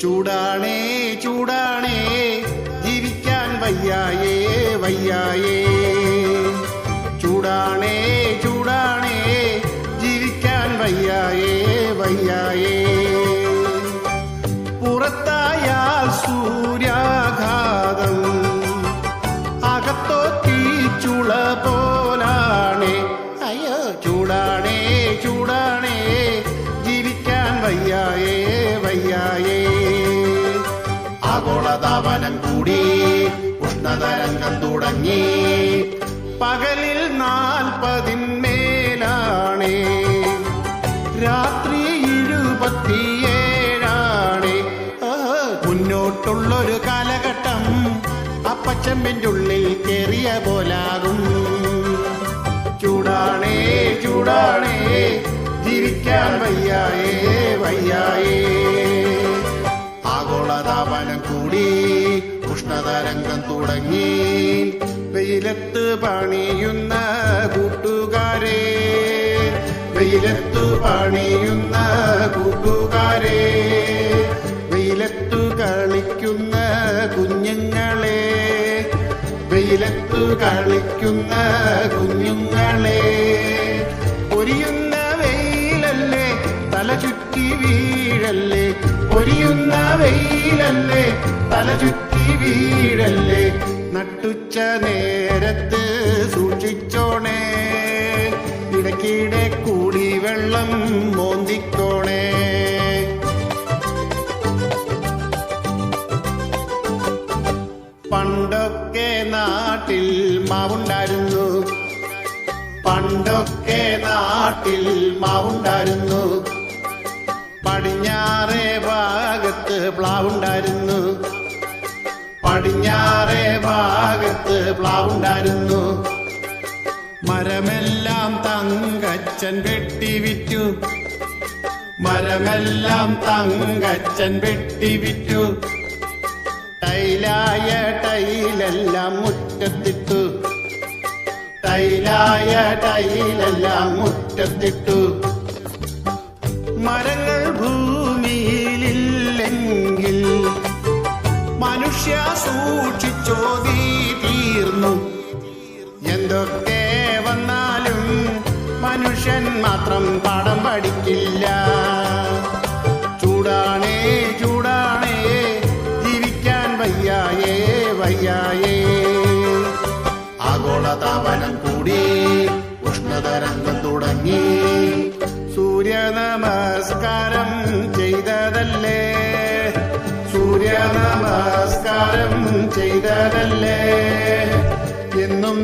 ചൂടാണേ ചൂടാണേ ജീവിക്കാൻ വയ്യായേ വയ്യായേ. ചൂടാണേ ചൂടാണേ ജീവിക്കാൻ വയ്യായേ വയ്യായേ. പുറത്തായാൽ സൂര്യാഘാതം അകത്തോ തീച്ചുള പോലാണേ. അയ്യോ ചൂടാണേ ചൂടാണേ ജീവിക്കാൻ വയ്യായേ വയ്യായേ. ആഗോളതാപനം കൂടി ഉഷ്ണതരംഗം തുടങ്ങി പകലിൽ 40 മേലാണേ. രാത്രി 27. മുന്നോട്ടുള്ളൊരു കാലഘട്ടം അപ്പച്ചമ്പിൻ്റെ ഉള്ളിൽ കേറിയ പോലാകും. ചൂടാണേ ചൂടാണേ ജീവിക്കാൻ വയ്യായേ വയ്യായേ. ആഗോളതാപനം കൂടി ഉഷ്ണതരംഗം തുടങ്ങി. വെയിലത്ത് പണിയുന്ന കൂട്ടുകാരെ, വെയിലത്തു പണിയുന്ന കൂട്ടുകാരെ, വെയിലത്തു കളിക്കുന്ന കുഞ്ഞുങ്ങളെ, വെയിലത്തു കളിക്കുന്ന കുഞ്ഞുങ്ങളെ. പൊരിയുന്ന വെയിലല്ലേ തല ചുറ്റി വീഴല്ലേ, പൊരിയുന്ന വെയിലല്ലേ തല ചുറ്റി വീഴല്ലേ. നട്ടുച്ച നേരത്ത് സൂക്ഷിച്ചോണേ, ഇടയ്ക്കിടെ കൂടി വെള്ളം മോന്തിക്കോണേ. പണ്ടൊക്കെ നാട്ടിൽ മാവുണ്ടായിരുന്നു, പണ്ടൊക്കെ നാട്ടിൽ മാവുണ്ടായിരുന്നു. പടിഞ്ഞാറേ ഭാഗത്ത് പ്ലാവുണ്ടായിരുന്നു, പടിഞ്ഞാറേ ഭാഗത്ത് പ്ലാവുണ്ടായിരുന്നു. മരമെല്ലാം തങ്കച്ചൻ വെട്ടിവിറ്റു, മരമെല്ലാം തങ്കച്ചൻ വെട്ടിവിറ്റു. ടൈലായ ടൈലെല്ലാം മുറ്റത്തിട്ടു, ടൈലായ ടൈലെല്ലാം മുറ്റത്തിട്ടു. മരങ്ങൾ ഭൂമിയിലില്ലെങ്കിൽ മനുഷ്യ സൂക്ഷിച്ചോ തീ തീർന്നു. എന്തൊക്കെ വന്നാലും മനുഷ്യൻ മാത്രം പാഠം പഠിക്കില്ല. ചൂടാണേ ചൂടാണേ ജീവിക്കാൻ വയ്യായേ വയ്യായേ. ആഗോളതാപനം കൂടി ഉഷ്ണതരംഗം തുടങ്ങി. സൂര്യ നമസ്കാരം ചെയ്തതല്ലേ, സൂര്യ നമസ്കാരം ചെയ്തതല്ലേ. എന്നും